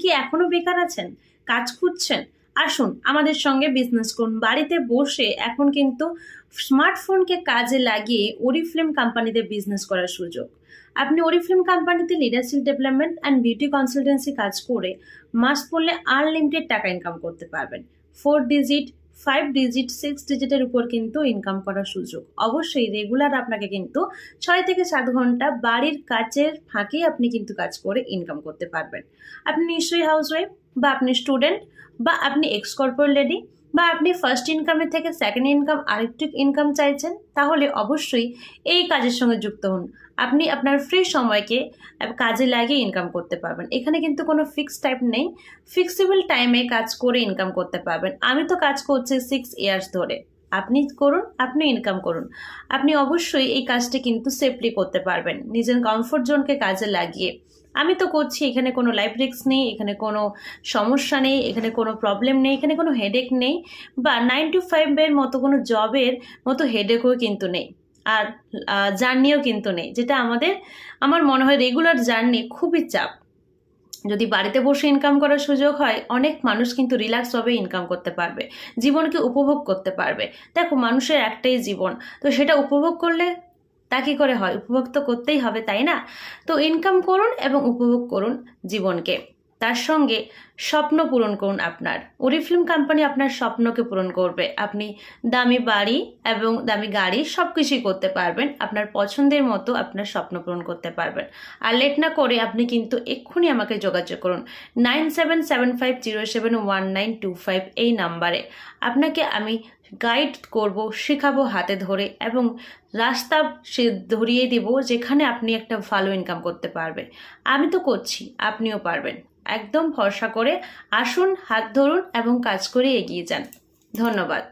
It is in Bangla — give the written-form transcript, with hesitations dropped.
কি এখনো বেকার আছেন, কাজ খুঁজছেন? আসুন আমাদের সঙ্গে বিজনেস করুন। বাড়িতে বসে এখন কিন্তু স্মার্টফোনকে কাজে লাগিয়ে ওরিফ্লেম কোম্পানিতে বিজনেস করার সুযোগ। আপনি ওরিফ্লেম কোম্পানিতে leadership development and beauty consultancy কাজ করে মাস পড়লে আনলিমিটেড টাকা ইনকাম করতে পারবেন। 4 ডিজিট, 5 ডিজিট, 6 ডিজিটের উপর কিন্তু ইনকাম করার সুযোগ। অবশ্যই রেগুলার আপনাকে কিন্তু 6 থেকে 7 ঘন্টা বাড়ির কাজের ফাঁকে আপনি কিন্তু কাজ করে ইনকাম করতে পারবেন। আপনি নিশ্চয়ই হাউসওয়াইফ, বা আপনি স্টুডেন্ট, বা আপনি এক্স কর্পোরেট লেডি, বা আপনি ফার্স্ট ইনকামের থেকে সেকেন্ড ইনকাম আরেকটু ইনকাম চাইছেন, তাহলে অবশ্যই এই কাজের সঙ্গে যুক্ত হন। আপনি আপনার ফ্রি সময়কে কাজে লাগিয়ে ইনকাম করতে পারবেন। এখানে কিন্তু কোনো ফিক্সড টাইম নেই, ফিক্সিবল টাইমে কাজ করে ইনকাম করতে পারবেন। আমি তো কাজ করছি 6 ইয়ার্স ধরে। আপনি করুন, আপনি ইনকাম করুন। আপনি অবশ্যই এই কাজটি কিন্তু সেফলি করতে পারবেন নিজের কমফোর্ট জোনকে কাজে লাগিয়ে। আমি তো করছি, এখানে কোনো লাইফ রিস্ক নেই, এখানে কোনো সমস্যা নেই, এখানে কোনো প্রবলেম নেই, এখানে কোনো হেডেক নেই, বা 9 to 5 মতো কোনো জবের মতো হেডেকও কিন্তু নেই, আর জার্নিও কিন্তু নেই, যেটা আমার মনে হয় রেগুলার জার্নি খুবই চাপ। যদি বাড়িতে বসে ইনকাম করার সুযোগ হয়, অনেক মানুষ কিন্তু রিল্যাক্সভাবে ইনকাম করতে পারবে, জীবনকে উপভোগ করতে পারবে। দেখো, মানুষের একটাই জীবন, তো সেটা উপভোগ করলে তা কি করে হয়? উপভোগ তো করতেই হবে, তাই না? তো ইনকাম করুন এবং উপভোগ করুন জীবনকে, তার সঙ্গে স্বপ্ন পূরণ করুন আপনার। ওরিফ্লেম কোম্পানি আপনার স্বপ্নকে পূরণ করবে। আপনি দামি বাড়ি এবং দামি গাড়ি সব কিছুই করতে পারবেন, আপনার পছন্দের মতো আপনার স্বপ্ন পূরণ করতে পারবেন। আর লেট না করে আপনি কিন্তু এক্ষুনি আমাকে যোগাযোগ করুন 9775071925 এই নাম্বারে। আপনাকে আমি গাইড করব, শেখাবো হাতে ধরে, এবং রাস্তা সে ধরিয়ে দেব যেখানে আপনি একটা ভালো ইনকাম করতে পারবেন। আমি তো করছি, আপনিও পারবেন। একদম ভরসা করে আসুন, হাত ধরুন এবং কাজ করে এগিয়ে যান। ধন্যবাদ।